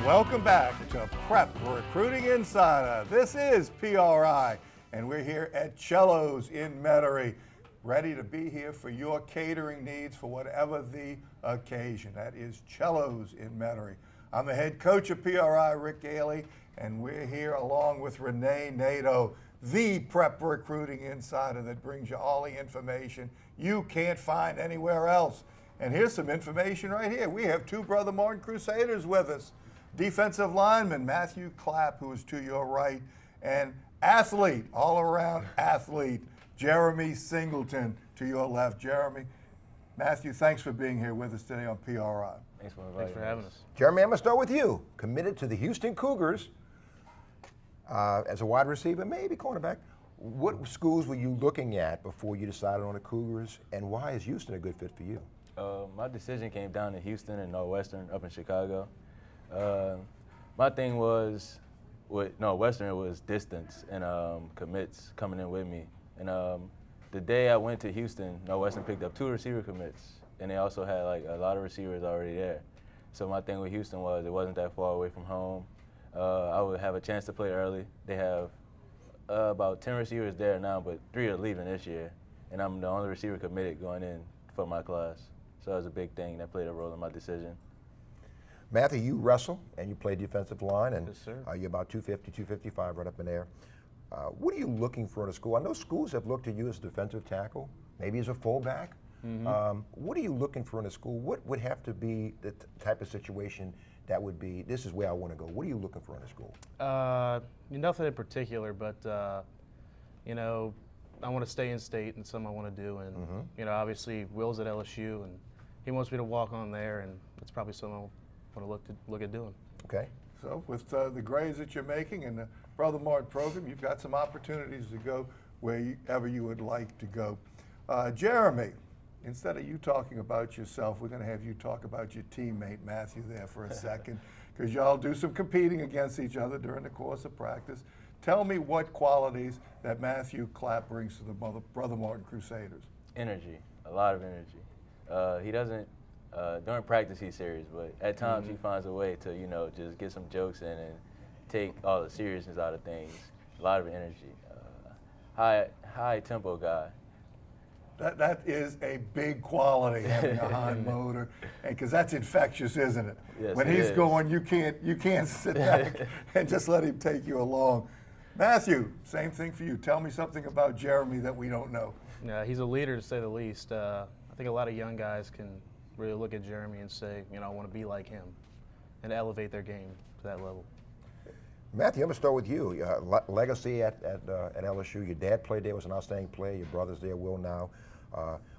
Welcome back to Prep Recruiting Insider. This is PRI, and we're here at Cello's in Metairie, ready to be here for your catering needs for whatever the occasion. That is Cello's in Metairie. I'm the head coach of PRI, Rick Gailey, and we're here along with Renee Nato, the Prep Recruiting Insider that brings you all the information you can't find anywhere else. And here's some information right here. We have two Brother Martin Crusaders with us. Defensive lineman Matthew Clapp, who is to your right, and athlete, all-around athlete, Jeremy Singleton to your left. Jeremy, Matthew, thanks for being here with us today on PRI. Thanks for having us. Jeremy, I'm going to start with you. Committed to the Houston Cougars as a wide receiver, maybe cornerback. What schools were you looking at before you decided on the Cougars, and why is Houston a good fit for you? My decision came down to Houston and Northwestern up in Chicago. My thing was, with Northwestern, it was distance and commits coming in with me. And the day I went to Houston, Northwestern picked up 2 receiver commits, and they also had like a lot of receivers already there. So my thing with Houston was it wasn't that far away from home. I would have a chance to play early. They have about 10 receivers there now, but 3 are leaving this year, and I'm the only receiver committed going in for my class. So that was a big thing that played a role in my decision. Matthew, you wrestle and you play defensive line, and Yes, sir. You're about 250, 255 right up in there. What are you looking for in a school? I know schools have looked at you as a defensive tackle, maybe as a fullback. What are you looking for in a school? What would have to be the type of situation that would be, this is where I want to go? What are you looking for in a school? Nothing in particular, but you know, I want to stay in state and something I want to do, and you know, obviously Will's at LSU and he wants me to walk on there, and it's probably something I want to look at doing. Okay. So with the grades that you're making and the Brother Martin program, you've got some opportunities to go wherever you would like to go. Jeremy, instead of you talking about yourself, we're going to have you talk about your teammate Matthew there for a second, because y'all do some competing against each other during the course of practice. Tell me what qualities that Matthew Clapp brings to the Brother Martin Crusaders. Energy, a lot of energy. He doesn't, during practice he's serious, but at times he finds a way to, just get some jokes in and take all the seriousness out of things. A lot of energy. High tempo guy. That is a big quality, having a high motor, and because that's infectious, isn't it? Yes, when it he's is. going, you can't sit back and just let him take you along. Matthew, same thing for you. Tell me something about Jeremy that we don't know. Yeah, he's a leader to say the least. I think a lot of young guys can really look at Jeremy and say, I want to be like him, and elevate their game to that level. Matthew, I'm going to start with you. Legacy at LSU. Your dad played there, was an outstanding player. Your brother's there, Will, now.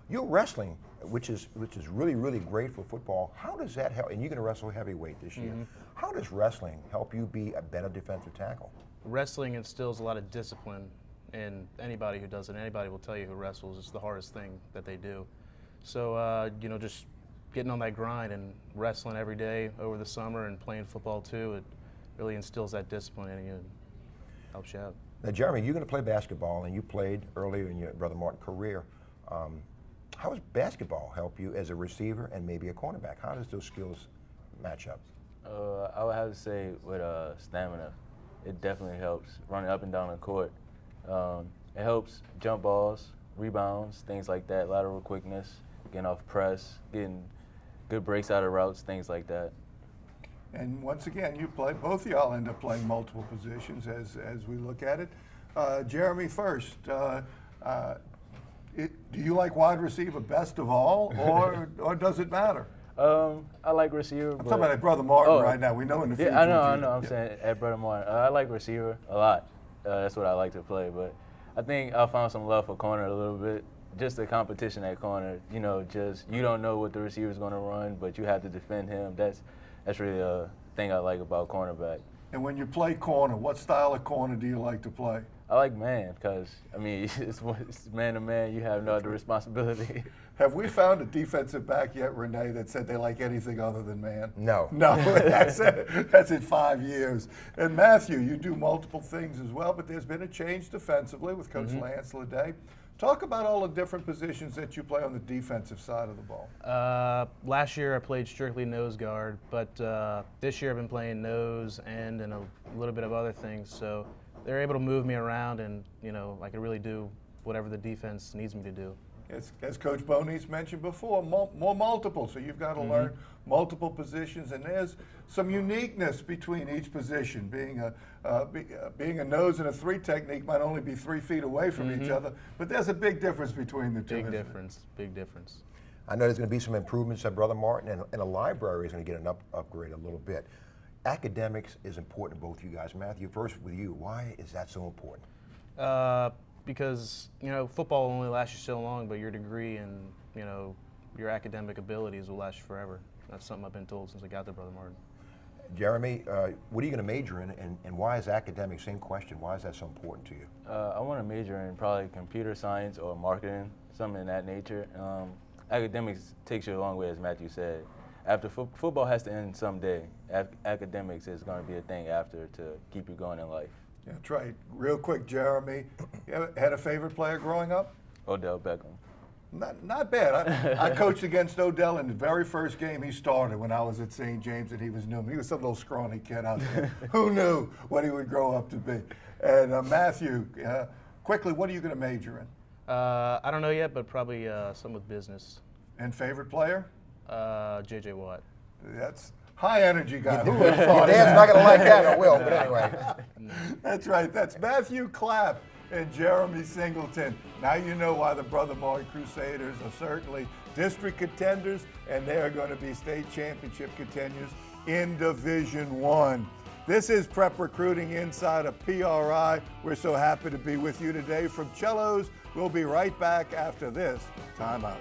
You're wrestling, which is really, really great for football. How does that help? And you're going to wrestle heavyweight this year. How does wrestling help you be a better defensive tackle? Wrestling instills a lot of discipline in anybody who does it. Anybody will tell you who wrestles. It's the hardest thing that they do. So, just getting on that grind and wrestling every day over the summer and playing football too, it really instills that discipline in you and helps you out. Now, Jeremy, you're going to play basketball, and you played earlier in your Brother Martin career. How does basketball help you as a receiver and maybe a cornerback? How does those skills match up? I would have to say with stamina, it definitely helps running up and down the court. It helps jump balls, rebounds, things like that, lateral quickness, getting off press, getting good breaks out of routes, things like that. And once again, both of y'all end up playing multiple positions as we look at it. Jeremy first. Do you like wide receiver best of all, or does it matter? I like receiver. I'm talking about at Brother Martin right now. We know in the future. I know. I'm saying at Brother Martin. I like receiver a lot. That's what I like to play. But I think I found some love for corner a little bit. Just the competition at corner. Just you don't know what the receiver's going to run, but you have to defend him. That's really a thing I like about cornerback. And when you play corner, what style of corner do you like to play? I like man because, it's man to man. You have no other responsibility. Have we found a defensive back yet, Renee, that said they like anything other than man? No. No, that's in 5 years. And Matthew, you do multiple things as well, but there's been a change defensively with Coach Lance Leday. Talk about all the different positions that you play on the defensive side of the ball. Last year I played strictly nose guard, but this year I've been playing nose, end, and a little bit of other things. So they're able to move me around, and I can really do whatever the defense needs me to do. As Coach Boney's mentioned before, more multiple, so you've got to learn multiple positions, and there's some uniqueness between each position. Being a nose and a 3 technique might only be 3 feet away from each other, but there's a big difference between the two. Big difference. I know there's going to be some improvements at Brother Martin, and the library is going to get an upgrade a little bit. Academics is important to both you guys. Matthew, first with you, why is that so important? Because football will only last you so long, but your degree and your academic abilities will last you forever. That's something I've been told since I got to Brother Martin. Jeremy, what are you going to major in, and why is academics, same question, why is that so important to you? I want to major in probably computer science or marketing, something in that nature. Academics takes you a long way, as Matthew said. After football has to end someday, academics is going to be a thing after to keep you going in life. Yeah, that's right. Real quick, Jeremy, you ever had a favorite player growing up? Odell Beckham. Not bad. I coached against Odell in the very first game he started when I was at St. James, and he was new. He was some little scrawny kid out there. Who knew what he would grow up to be? And Matthew, quickly, what are you going to major in? I don't know yet, but probably some with business. And favorite player? J.J. Watt. That's high energy guy. Who would have thought Dan's that? not going to like that, I will, but anyway. That's right. That's Matthew Clapp and Jeremy Singleton. Now you know why the Brother Martin Crusaders are certainly district contenders, and they are going to be state championship contenders in Division I. This is Prep Recruiting Inside of PRI. We're so happy to be with you today from Cellos. We'll be right back after this timeout.